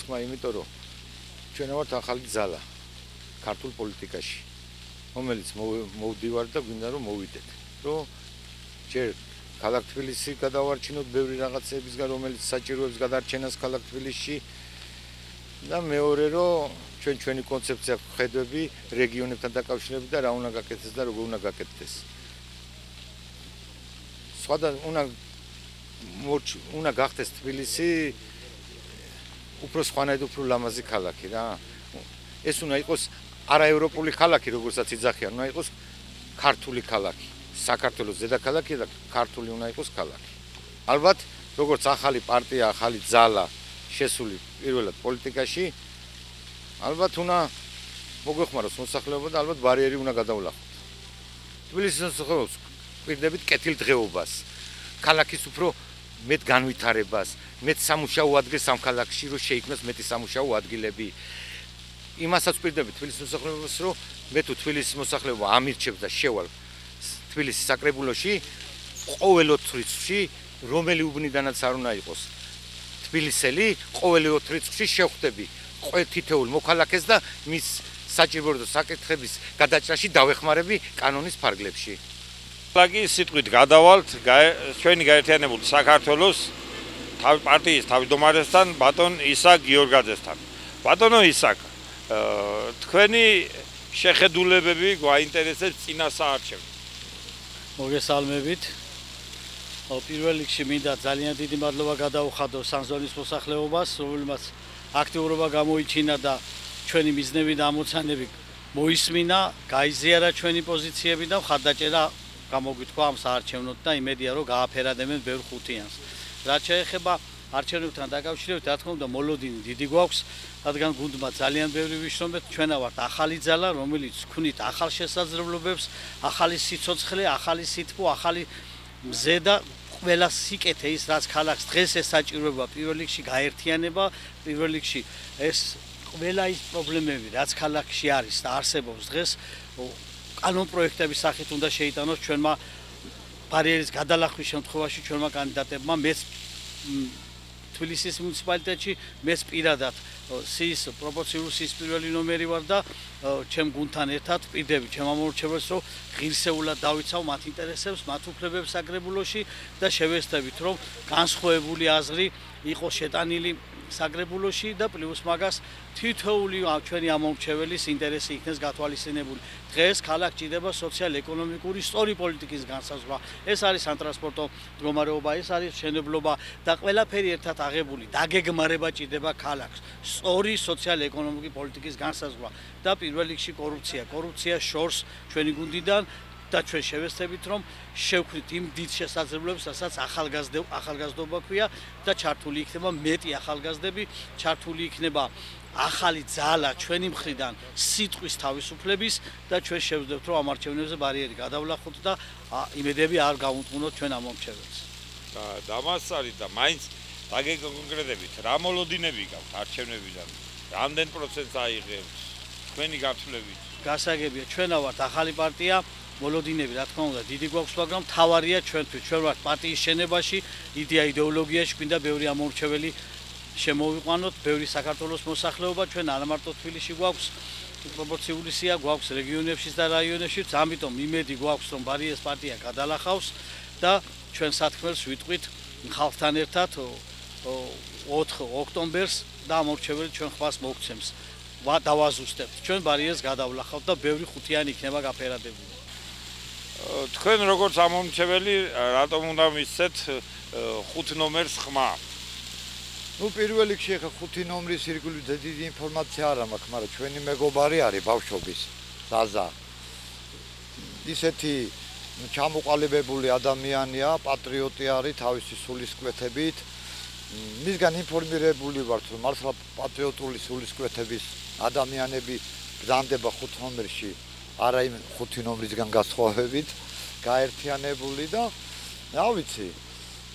ხმა, იმიტომ რომ ჩვენ ვართ ახალი ძალა ქართულ პოლიტიკაში, რომელიც მოვდივარ და გვინდა რომ მოვიდეთ. რომ ჯერ ქალაქ თბილისი გადავარჩინოთ ბევრი რაღაცებისგან, რომელიც საჭიროებს გადარჩენას ქალაქ თბილისში და მეორე რომ ჩვენი კონცეფცია ხედვები რეგიონებთან დაკავშირებით და რა უნდა გაკეთდეს და როგორ უნდა გაკეთდეს. უნდა გახდეს თბილისი უფრო სხვანაირ უფრო ლამაზი ქალაქი რა. ეს უნდა იყოს არაევროპული ქალაქი, როგორცაც იძახიან, უნდა იყოს ქართული ქალაქი. საქართველოს დედაქალაქი და ქართული უნდა იყოს ქალაქი. ალბათ, როგორც ახალი პარტია, ახალი ძალა შესული პირველად პოლიტიკაში, ალბათ უნდა მოგვეხმაროს მოსახლეობა და ალბათ ბარიერი უნდა გადავლახოთ. თბილისის მოსახლეობას გვირდებით კეთილდღეობას, ქალაქის უფრო მეტ განვითარებას, მეტ სამუშაო ადგილს ამ ქალაქში, რომ შეიქმნას მეტი სამუშაო ადგილები. იმასაც გვირდებით თბილისის მოსახლეობას, რომ მე თუ თბილისის მოსახლეობა ამირჩევს და შევალ თბილისის საკრებულოში, ყოველ 4 რიცხვში, რომელი უბნიდანაც არ უნდა იყოს თბილისელი, ყოველ 4 რიცხვში შევხვდები თითოეულ მოქალაქეს და მის საჭირო საკითხების გადაჭრაში დავეხმარები კანონის ფარგლებში. ლაგი სიტყვით გადავალთ ჩვენი გაერთიანებული საქართველოს პარტიის თავმჯდომარესთან ბატონ ისაკ გიორგაძესთან. ბატონო ისაკ, თქვენი შეხედულებები გვაინტერესებს წინა საარჩევნო. მოგესალმებით. პირველ რიგში მინდა ძალიან დიდი მადლობა გადაუხადო სანზონის მოსახლეობას, რომელმაც აქტიურობა გამოიჩინა და ჩვენი მიზნები და ამოცანები მოისმინა, გაიზიარა ჩვენი პოზიციები და მხარდაჭერა გამოგვითხა ამ საარჩევნოდ და იმედია რომ გააფერადებენ ბევრ ხუთიანს. რაც შეეხება არჩევნებთან დაკავშირებით, რა თქმა უნდა, მოლოდინი დიდი გვაქვს, რადგან გუნდმა ძალიან ბევრი ვიშრომეთ, ჩვენა ვართ ახალი ძალა, რომელიც ვქნით ახალ შესაძლებლობებს, ახალი სიცოცხლე, ახალი სითბო, ახალი მზე და ყველა სიკეთე ის, რაც ქალაქს დღეს ესაჭიროება, პირველ რიგში გაერთიანება, პირველ რიგში ეს ყველა ის პრობლემები, რაც ქალაქში არის და არსებობს დღეს, კანონ პროექტების სახით უნდა შეიტანოს ჩვენმა ბარიერის გადალახვის შემთხვევაში ჩვენმა კანდიდატებმა, მეც თბილისის მუნიციპალიტეტში, მეც პირადად სიის პროპორციული სიის პირველი ნომერი ვარ და ჩემ გუნდთან ერთად ვპირდები ჩემ ამორჩეველს, რომ ღირსეულად დავიცავ მათ ინტერესებს, მათ უფლებებს საკრებულოში და შევეცდებით, რომ განსხვავებული აზრი იყოს შეტანილი საკრებულოში და პლუს მაგას თითოეული ჩვენი ამორჩეველის ინტერესი იქნეს გათვალისწინებული. დღეს ქალაქს ჭირდება სოციალ-ეკონომიკური სწორი პოლიტიკის განსაზღვრა. ეს არის სატრანსპორტო მდგომარეობა, ეს არის მშენებლობა და ყველაფერი ერთად აღებული დაგეგმარება ჭირდება ქალაქს. სწორი სოციალ-ეკონომიკური პოლიტიკის განსაზღვრა და პირველ რიგში კორუფცია. კორუფცია შორს ჩვენი გუნდიდან და ჩვენ შევეცდებით, რომ შევქმნით იმ დიდ შესაძლებლობებს, რასაც ახალგაზრდობა ქვია და ჩართული იქნება მეტი ახალგაზრდები, ჩართული იქნება ახალი ძალა ჩვენი მხრიდან სიტყვის თავისუფლების და ჩვენ შევძლებთ, რომ ამ არჩევნებზე ბარიერი გადავლახოთ და იმედები არ გავუტყუნოთ ჩვენ ამ მომჩეველს. დამასწარით და მაინც დაგეკონკრეტებით, რა მოლოდინები გაქვთ არჩევნებიდან, რამდენ პროცენტს აიღებს თქვენი გათვლებით? გასაგებია, ჩვენა ვართ ახალი პარტია, მოლოდინები რა თქმა უნდა დიდი გვაქვს, მაგრამ თავარია ჩვენთვის, ჩვენ ვართ პარტიის შენებაში, იდეოლოგიაში გვინდა ბევრი ამორჩეველი შემოვიყვანოთ, ბევრი საქართველოს მოსახლეობა, ჩვენ არ მარტო თბილისში გვაქვს პროპორციული სია, გვაქვს რეგიონებშიც და რაიონებშიც, ამიტომ იმედი გვაქვს, რომ ბარიერის პარტია გადალახავს და ჩვენ სათქმელს ვიტყვით ხალხთან ერთად 4 ოქტომბერს და ამორჩეველი ჩვენ ხმას მოგცემს. დავაზუსტებთ, ჩვენ ბარიერს გადავლახავთ და ბევრი ხუთიანი იქნება გაფერადებული. თქვენ როგორც ამომრჩეველი, რატომ უნდა მისცეთ 5 ნომერს ხმა? პირველ რიგში ახლა 5 ნომრის ირგვლივ დიდი ინფორმაცია არ მაქვს, მაგრამ ჩვენი მეგობარი არის ბავშვობის ზაზა. ისეთი ჩამოყალიბებული ადამიანია, პატრიოტი არის თავისი სულისკვეთებით. მისგან ინფორმირებული ვართ, რომ მართლა პატრიოტული სულისკვეთების ადამიანები ბრძანდება 5 ნომერში, არა იმ 5 ნომრისგან გასხოვებით, გაერთიანებული და რა ვიცი,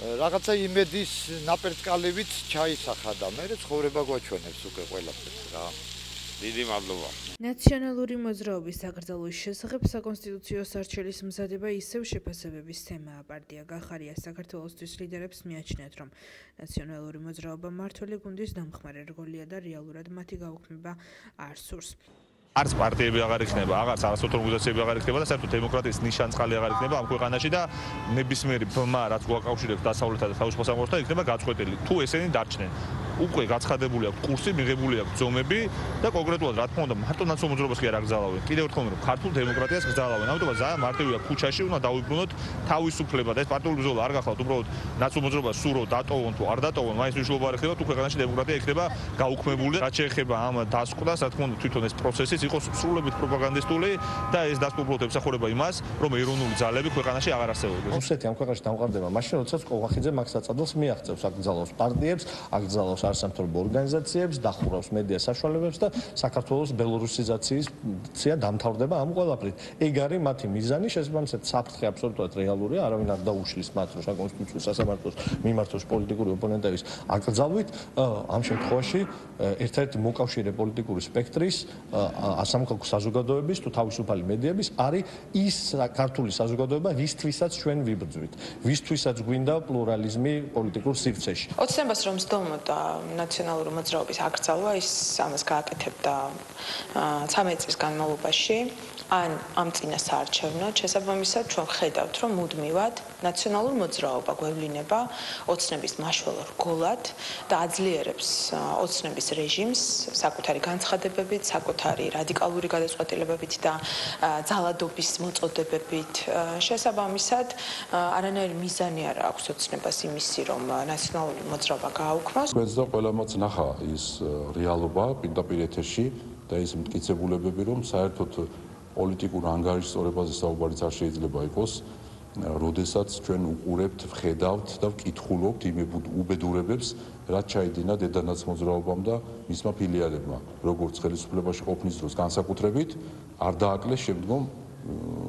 რაღაცა იმედის ნაპერწკალებით ჩაისახა და მე ცხოვრება გვაჩვენებს უკვე ყველაფერს რა. დიდი მადლობა. ნაციონალური მოძრაობის საკრძალვის შესახებ საკონსტიტუციო სარჩელის მზადება ისევ შეფასებების თემაა. პარტია გახარია საქართველოსთვის ლიდერებს მიაჩნიათ, რომ ნაციონალური მოძრაობა მმართველი გუნდის დამხმარე რგოლია და რეალურად მათი გაუქმება არ სურს. არც პარტიები აღარ იქნება, აღარც არასოთა ორგანიზაციები აღარ იქნება და საერთოდ დემოკრატიის ნიშანწყალი აღარ იქნება ამ ქვეყანაში და ნებისმიერი ბმა, რაც გვაკავშირებს დასავლეთსა და თავისუფალ სამყაროსთან, იქნება გაწყვეტილი. თუ ესენი დარჩნენ, უკვე გაცხადებული აქვს კურსი, მიღებული აქვს ძომები და კონკრეტულად რა თქმა უნდა, მარტო ნაციონალურ მოძრაობას კი არ აგზალავენ. კიდევ ერთხელ ვამბობ, ქართულ დემოკრატიას გზალავენ. ამიტომ ძალიან მარტივია, ქუჩაში უნდა დავიბრუნოთ თავისუფლება და ეს პარტიული ბრძოლა არ გახლავთ, უბრალოდ ნაციონალურ მოძრაობას სურო დატოვონ თუ არ დატოვონ, მაინც მნიშვნელობა არ ეხება, თუ ქვეყანაში დემოკრატია იქნება გაუქმებული და რაც შეეხება ამ დასკვნას, რა თქმა უნდა, თვითონ ეს პროცესი იყოს სრულებით პროპაგანდისტული და ეს დასკვნად ემსახურება იმას, რომ ეროვნული ძალები ქვეყანაში აღარ არსებობდეს. რუსეთი ამ ქვეყანაში დამყარდება მაშინ, როდესაც ყოღახიძე მაგ საწადელს მიაღწევს, აკრძალავს პარტიებს, აკრძალავს არასამთავრობო ორგანიზაციებს, დახურავს მედია საშუალებებს და საქართველოს ბელორუსიზაციის ცია დამთავრდება ამ ყველაფრით. ეგ არის მათი მიზანი, შესაბამისად საფრთხე აბსოლუტურად რეალურია, არავინ არ დაუშლის მათ, რომ საკონსტიტუციო სასამართლოს მიმართოს პოლიტიკური ოპონენტების აკრძალვით. ამ შემთხვევაში ერთ-ერთი მოკავშირე პოლიტიკური სპექტრის სამხელმოქმედო საზოგადოების თუ თავისუფალი მედიების არის ის ქართული საზოგადოება, ვისთვისაც ჩვენ ვიბრძვით, ვისთვისაც გვინდა პლურალიზმი პოლიტიკურ სივრცეში. ოცნებას რომ სდომოდა ნაციონალური მოძრაობის აკრძალვა, ის ამას გააკეთებდა 13 წლის განმავლობაში. ან ამ წინას საარჩევნოდ შესაბამისად ჩვენ ხედავთ, რომ მუდმივად ნაციონალური მოძრაობა გვევლინება ოცნების მაშველო რგოლად და აძლიერებს ოცნების რეჟიმს საკუთარი განცხადებებით, საკუთარი რადიკალური გადაწყვეტილებებით და ძალადობის მოწოდებებით. შესაბამისად, არანაირი მიზანი არ აქვს ოცნებას იმისი, რომ ნაციონალური მოძრაობა გააუქმოს. ჩვენც და ყველამაც ნახა ის რეალობა პირდაპირ ეთერში და ის მტკიცებულებები, რომ საერთოდ პოლიტიკურ ანგარიშსწორებაზე საუბარიც არ შეიძლება იყოს, როდესაც ჩვენ უყურებთ, ვხედავთ და ვკითხულობთ იმ უბედურებებს, რაც ჩაიდინა დედანაც მოძრაობამ და მისმა ფილიალებმა, როგორც ხელისუფლებაში ყოფნის დროს განსაკუთრებით, არ დააკლეს შემდგომ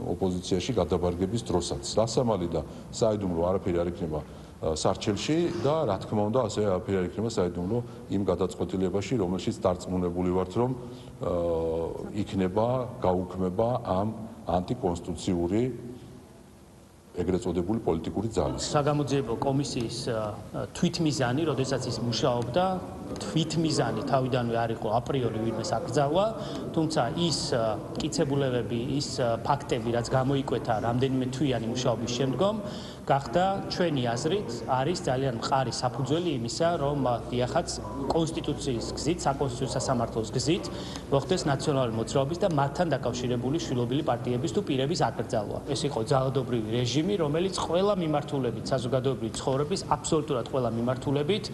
ოპოზიციაში გადაბარგების დროსაც. დასამალი და საიდუმლო არაფერი არ იქნება სარჩელში და რა თქმა უნდა, ასე არაფერი არ იქნება საიდუმლო იმ გადაწყვეტილებაში, რომელშიც დარწმუნებული ვართ, რომ იქნება გაუქმება ამ ანტიკონსტიტუციური ეგრეთ წოდებული პოლიტიკური ძალის. საგამოძიებო კომისიის თვითმიზანი, როდესაც ის მუშაობდა, თვითმიზანი თავიდანვე არ იყო აპრიორი ვინმეს აკრძალვა, თუმცა ის მტკიცებულებები, ის ფაქტები, რაც გამოიკვეთა რამდენიმე თვიანი მუშაობის შემდგომ, გახდა ჩვენი აზრით არის ძალიან მყარი საფუძველი იმისა, რომ დიახაც კონსტიტუციის გზით, საკონსტიტუციო სასამართლოს გზით მოხდეს ნაციონალური მოძრაობის და მათთან დაკავშირებული შვილობილი პარტიების თუ პირების აკრძალვა. ეს იყო ძალადობრივი რეჟიმი, რომელიც ყველა მიმართულებით საზოგადოებრივი ცხოვრების აბსოლუტურად ყველა მიმართულებით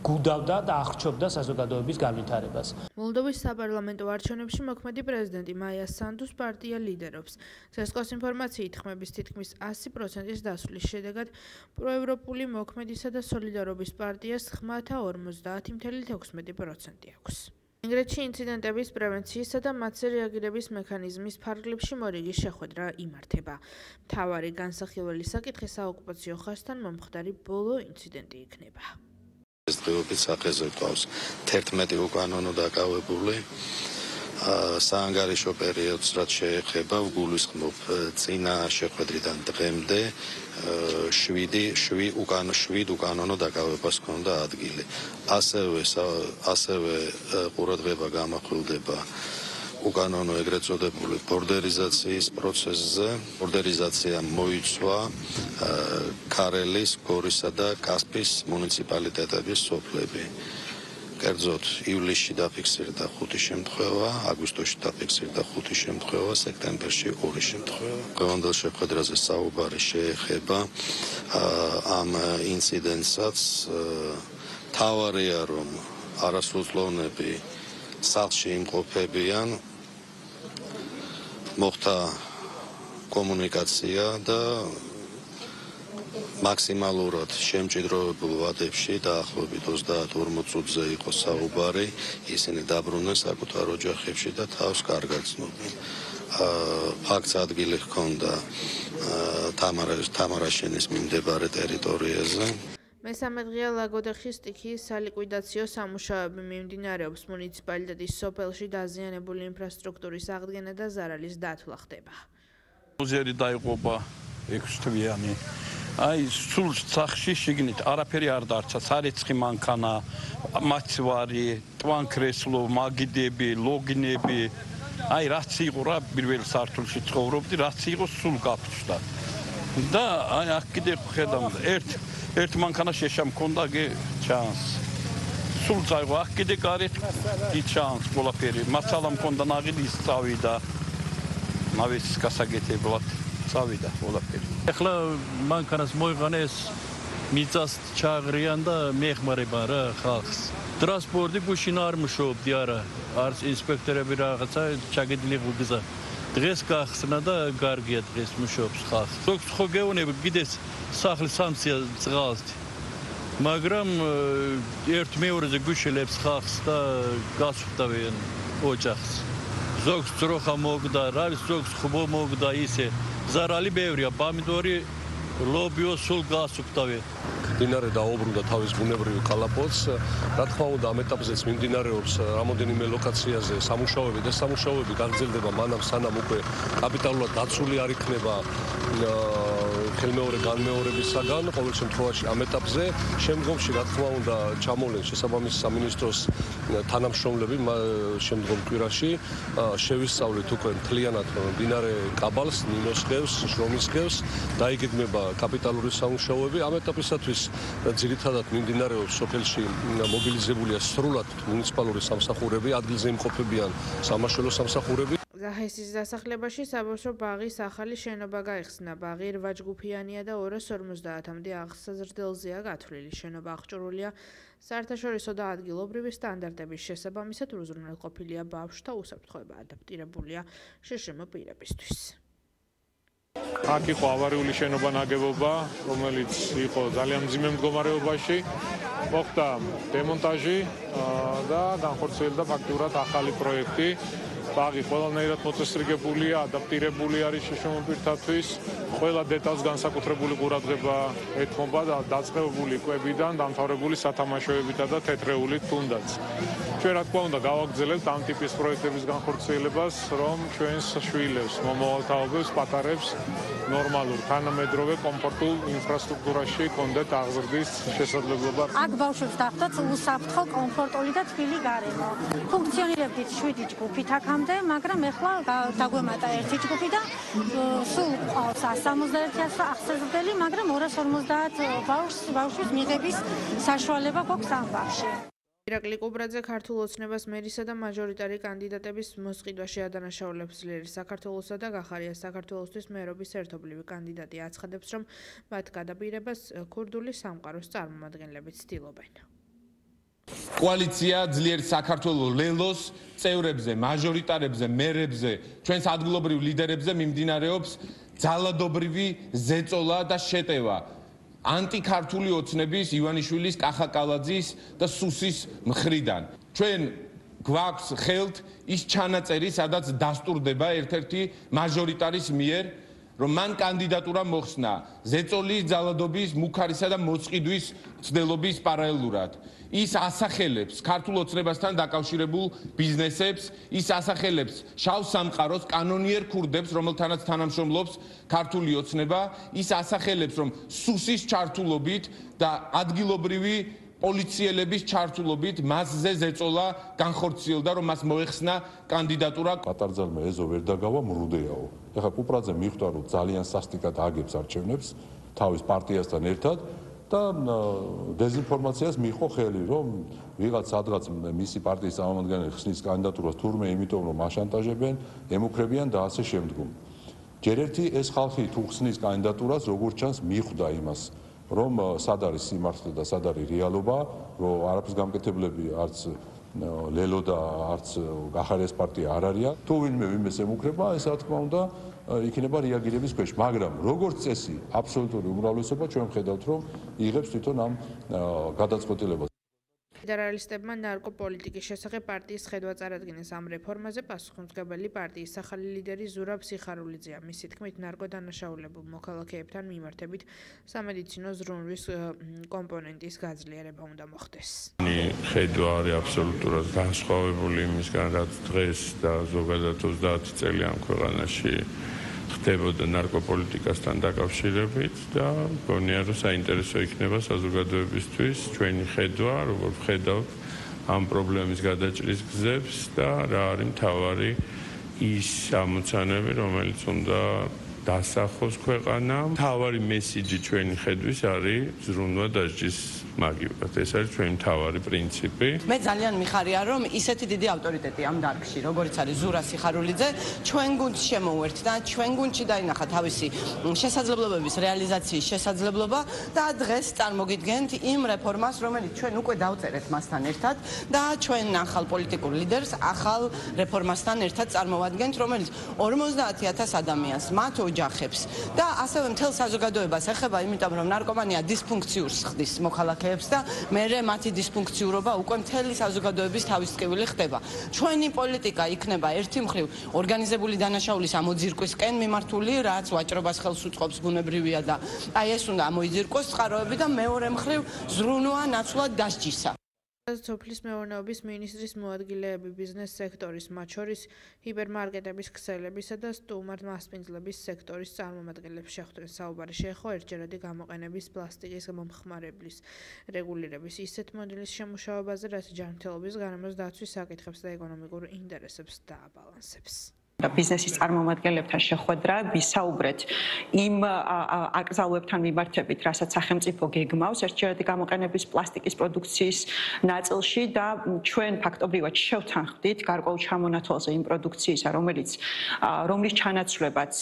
გუდავდა და აღჭობდა საზოგადოების განვითარებას. მოლდოვის საპარლამენტო არჩევნებში მოქმედი პრეზიდენტი მაია სანდუს პარტია ლიდერობს. CSKO-ს ინფორმაციით ხმების თითქმის 100%-ის დასვლის შედეგად პროევროპული მოქმედისა და სოლიდარობის პარტიას ხმათა 50.16% აქვს. ინგლისში ინციდენტების პრევენციისა და მათზე რეაგირების მექანიზმის ფარგლებში მორიგი შეხვედრა იმართება. მთავარი განსახილველი საკითხი საოკუპაციო ხაზთან მომხდარი ბოლო ინციდენტი იქნება. ეს დღეობით სახეზე გვყავს 11 უკანონო დაკავებული საანგარიშო პერიოდს, რაც შეეხება ვგულისხმობ წინა შეხვედრიდან დღემდე 7 უკანონო დაკავებას ჰქონდა ადგილი. ასევე ყურადღება გამახვილდება უკანონო ეგრეთ წოდებული ბორდერიზაციის პროცესზე. ბორდერიზაცია მოიცვა ქარელის, გორისა და კასპის მუნიციპალიტეტების სოფლები. კერძოდ, ივლისში დაფიქსირდა 5 შემთხვევა, აგვისტოში დაფიქსირდა 5 შემთხვევა, სექტემბერში 2 შემთხვევა. დღევანდელ შეხვედრაზე საუბარი შეეხება ამ ინციდენტსაც. მთავარია, რომ არასრულწლოვნები სახლში იმყოფებიან, მოხდა კომუნიკაცია და მაქსიმალურად შემჭიდროებულ ვადებში დაახლოებით 30-40 წუთზე იყო საუბარი, ისინი დაბრუნდნენ საკუთარ ოჯახებში და თავს კარგად ცნობენ. ფაქტს ადგილი ჰქონდა თამარაშენის მიმდებარე ტერიტორიაზე. მესამე დღეა ლაგოდეხის სტიქიის სალიკვიდაციო სამუშაოები მიმდინარეობს. მუნიციპალიტეტის სოფელში დაზიანებული ინფრასტრუქტურის აღდგენა და ზარალის დათვლა ხდება. უზერი დაიყოფა 6 თვიანი. აი სულ სახში შიგნით არაფერი არ დარჩა. სარეცხი მანქანა, მაცვარი, ტვანქრესლო, მაგიდები, ლოგინები. აი რაც იყო რა პირველ სართულში ცხოვრობდი, რაც იყო სულ გაფრთხდა. და აი აქ კიდე ხედავთ ერთ მანქანა შეშა მქონდა ჩანს. სულ წაიღო აქ კიდე გარეთ ჩანს ყველაფერი. მასალა მქონდა ნაღიდი ის წავიდა. ნავის გასაგეთებლად წავიდა ყველაფერი. ეხლა მანქანას მოიღანეს მიწას ჩააღრიან და მეეხმარება რა ხალხს. ტრანსპორტი გუშინ არ მუშაობდი არა. არც ინსპექტორები რაღაცა ჩაგედილი გზა. დღეს გახსნა და გარგია დღეს მუშაობს ხალხი. ზოგს ხო გეუბნები კიდეს სახლი სამსია წყალს. მაგრამ ერთ მეორეზე გუშელებს ხალხს და გასვდავენ ოჯახს. ზოგს ძროხა მოგდა, რა ზოგს ხბო მოგდა ისე. ზარალი ბევრია, პომიდორი, ლობიო სულ გასვდავენ. მდინარე დაუბრუნდა თავის ბუნებრივ კალაპოტს. რა თქმა უნდა, ამ ეტაპზეც მიმდინარეობს რამოდენიმე ლოკაციაზე სამუშაოები და სამუშაოები გაგრძელდება მანამ სანამ უკვე კაპიტალურად დაცული არ იქნება ხელმეორებისაგან. ყოველ შემთხვევაში ამ ეტაპზე შემდგომში რა თქმა უნდა ჩამოვლენ შესაბამისი სამინისტროს თანამშრომლები შემდგომ კვირაში შევისწავლით უკვე მთლიანად მდინარე კაბალს, ნინოს ხევს, შრომის ხევს, დაიგეგმება კაპიტალური სამუშაოები. ამ ეტაპისათვის ძირითადად მიმდინარეობს სოფელში მობილიზებულია სრულად მუნიციპალური სამსახურები, ადგილზე იმყოფებიან სამაშველო სამსახურები. ზაჰესის დასახლებაში საბავშვო ბაღის ახალი შენობა გაიხსნა. ბაღი 8 ჯგუფიანია და 250-მდე აღსაზრდელზეა გათვლილი. შენობა აღჭურვილია საერთაშორისო და ადგილობრივი სტანდარტების შესაბამისად, უზრუნველყოფილია ბავშვთა უსაფრთხოება, ადაპტირებულია შშმ პირებისთვის. აქ იყო ავარიული შენობა ნაგებობა, რომელიც იყო ძალიან მძიმე მდგომარეობაში. მოხდა დემონტაჟი და განხორციელდა ფაქტურად ახალი პროექტი. ბაღი ყველანაირად მოწესრიგებულია, ადაპტირებული არის შშმ პირთათვის. ყველა დეტალს განსაკუთრებული ყურადღება ეთმობა და დაწყებული კვებიდან დამთავრებული სათამაშოებითა და თეთრეულით თუნდაც. ჩვენ რა თქმა უნდა გავაგრძელებთ ამ ტიპის პროექტების განხორციელებას, რომ ჩვენს შვილებს, მომავალთაობებს, პატარებს ნორმალურ, თანამედროვე, კომფორტულ ინფრასტრუქტურაში კონდეთ აღზრდის შესაძლებლობა. აქ ბავშვებს დახვდათ უსაფრთხო, კომფორტული და თბილი გარემო. ფუნქციონირებდით 7 ჯგუფით აქამდე, მაგრამ ეხლა დაგვემატა 1 ჯგუფი და სულ ყავს 171 აღსაზრდელი, მაგრამ 250 ბავშვის მიღების საშუალება გვაქვს ამ ბაღში. ირაკლი კუბრაძე ქართულ ოცნებას მერისა და მაჟორიტარი კანდიდატების მოსყიდვაში ადანაშაულებს ძლიერს. საქართველოსა და გახარია საქართველოსთვის მერობის ერთობლივი კანდიდატი აცხადებს, რომ მათ გადაპირებას ქურდული სამყაროს წარმომადგენლები ცდილობენ. კოალიცია ძლიერ საქართველოს ლელოს წევრებზე, მაჟორიტარებზე, მერებზე, ჩვენს ადგილობრივ ლიდერებზე მიმდინარეობს ძალადობრივი ზეწოლა და შეტევა. ანტიქართული ოცნების ივანიშვილის, კახაკალაძის და სუსის მხრიდან. ჩვენ გვაქვს ხელთ ის ჩანაწერი, სადაც დასტურდება ერთ-ერთი მაჟორიტარის მიერ, რომ მან კანდიდატურა მოხსნა ზეწოლის, ძალადობის, მუქარისა და მოწყიდვის ცდელობის პარალელურად. ის ასახელებს ქართულ ოცნებასთან დაკავშირებულ ბიზნესებს, ის ასახელებს შავ სამყაროს კანონიერ ქურდებს, რომელთანაც თანამშრომლობს ქართული ოცნება, ის ასახელებს, რომ სუსის ჩართულობით და ადგილობრივი პოლიციელების ჩართულობით მასზე ზეწოლა განხორციელდა, რომ მას მოეხსნა კანდიდატურა. კატარძალმა ეზო ვერ დაგავა მრუდეაო. ეხლა კუპრაძე მიხვდა, რომ ძალიან სასტიკად აგებს არჩევნებს თავის პარტიასთან ერთად და დეზინფორმაციას მიიღო ხელი, რომ ვიღაც სადღაც მისი პარტიის წარმომადგენელი ხსნის კანდიდატურას თურმე იმიტომ, რომ აშანტაჟებენ, ემუქრებიან და ასე შემდგომ. ჯერ ერთი ეს ხალხი თუ ხსნის კანდიდატურას, როგორც ჩანს, მიხვდა იმას, რომ სად არის სიმართლე და სად არის რეალობა, რომ არაფრის გამკეთებლები არც ლელო და არც გახარიას პარტია არ არიან. თუ ვინმეს ემუქრება, ეს რა თქმა უნდა იქნება რეაგირების ქვეშ, მაგრამ როგორც წესი, აბსოლუტური უმრავლესობა ჩვენ ვხედავთ, რომ იღებს თვითონ ამ გადაწყვეტილებას. ფედერალისტებმა ნარკოპოლიტიკის შესახებ პარტიის ხედვა წარადგინეს ამ რეფორმაზე პასუხისმგებელი პარტიის ახალი ლიდერი ზურაბ სიხარულიძეა. მისი თქმით, ნარკოდანაშაულებულ მოქალაქეებთან მიმართებით სამედიცინო ზრუნვის კომპონენტის გაძლიერება უნდა მოხდეს. ხედვა არის აბსოლუტურად განსხვავებული იმისგან, რაც დღეს და ზოგადად 30 წელი ამ ქვეყანაში ხდებოდა ნარკოპოლიტიკასთან დაკავშირებით და მგონია, რომ საინტერესო იქნება საზოგადოებისთვის ჩვენი ხედვა, როგორ ვხედავთ ამ პრობლემის გადაჭრის გზებს და რა არის მთავარი ის ამოცანები, რომელიც უნდა დასახოს ქვეყანამ. მთავარი მესიჯი ჩვენი ხედვის არის ზრუნვა დასჯის მაგივრად. ეს არის ჩვენი მთავარი პრინციპი. მე ძალიან მიხარია, რომ ისეთი დიდი ავტორიტეტი ამ დარგში, როგორც არის ზურაბ სიხარულიძე, ჩვენ გუნდს შემოუერთდა და ჩვენ გუნდში დაინახა თავისი შესაძლებლობების რეალიზაციის შესაძლებლობა და დღეს წარმოგიდგენთ იმ რეფორმას, რომელიც ჩვენ უკვე დავწერეთ მასთან ერთად და ჩვენ ახალ პოლიტიკურ ლიდერს ახალ რეფორმასთან ერთად წარმოვადგენთ, რომელიც 50000 ადამიანს, მათ ოჯახებს და ასევე მთელ საზოგადოებას ეხება, იმიტომ რომ ნარკომანია დისფუნქციურს ხდის მოქალაქეებს და მერე მათი დისფუნქციურობა უკვე მთელი საზოგადოების თავისწკივილი ხდება. ჩვენი პოლიტიკა იქნება ერთი მხრივ ორგანიზებული დანაშაულის ამოძირკვისკენ მიმართული, რაც ვაჭრობას ხელს უწყობს ბუნებრივია და აი ეს უნდა ამოიძირკვოს წყაროები და მეორე მხრივ ზრუნვა ნაცვლად დასჯისა. სოფლის მეურნეობის მინისტრის მოადგილეები ბიზნეს სექტორის, მათ შორის ჰიპერმარკეტების ქსელებისა და სტუმარ-მასპინძლების სექტორის წარმომადგენლებს შეხვდნენ. საუბარი შეეხო ერთჯერადი გამოყენების პლასტიკის მომხმარებლის რეგულირების ისეთ მოდელის შემუშავებაზე, რაც ჯანმრთელობის გარემოს დაცვის საკითხებს და ეკონომიკურ ინტერესებს დააბალანსებს. ბიზნესის წარმომადგენლებთან შეხვედრა ვისაუბრეთ იმ აკრძალვებთან მიმართებით, რასაც სახელმწიფო გეგმავს ერთჯერადი გამოყენების პლასტიკის პროდუქციის ნაწილში და ჩვენ ფაქტობრივად შევთანხმდით გარკვეულ ჩამონათვალზე იმ პროდუქციისა, რომლის ჩანაცვლებაც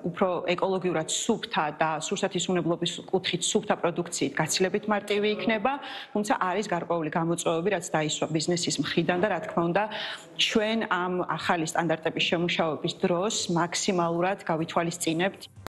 უფრო ეკოლოგიურად სუფთა და სურსათის უნებლობის კუთხით სუფთა პროდუქციით გაცილებით მარტივი იქნება, თუმცა არის გარკვეული გამოწვევები, რაც დაისვა ბიზნესის მხრიდან და რა თქმა უნდა, ჩვენ ამ ახალი სტანდარტების შემუშავების დროს მაქსიმალურად გავითვალისწინებთ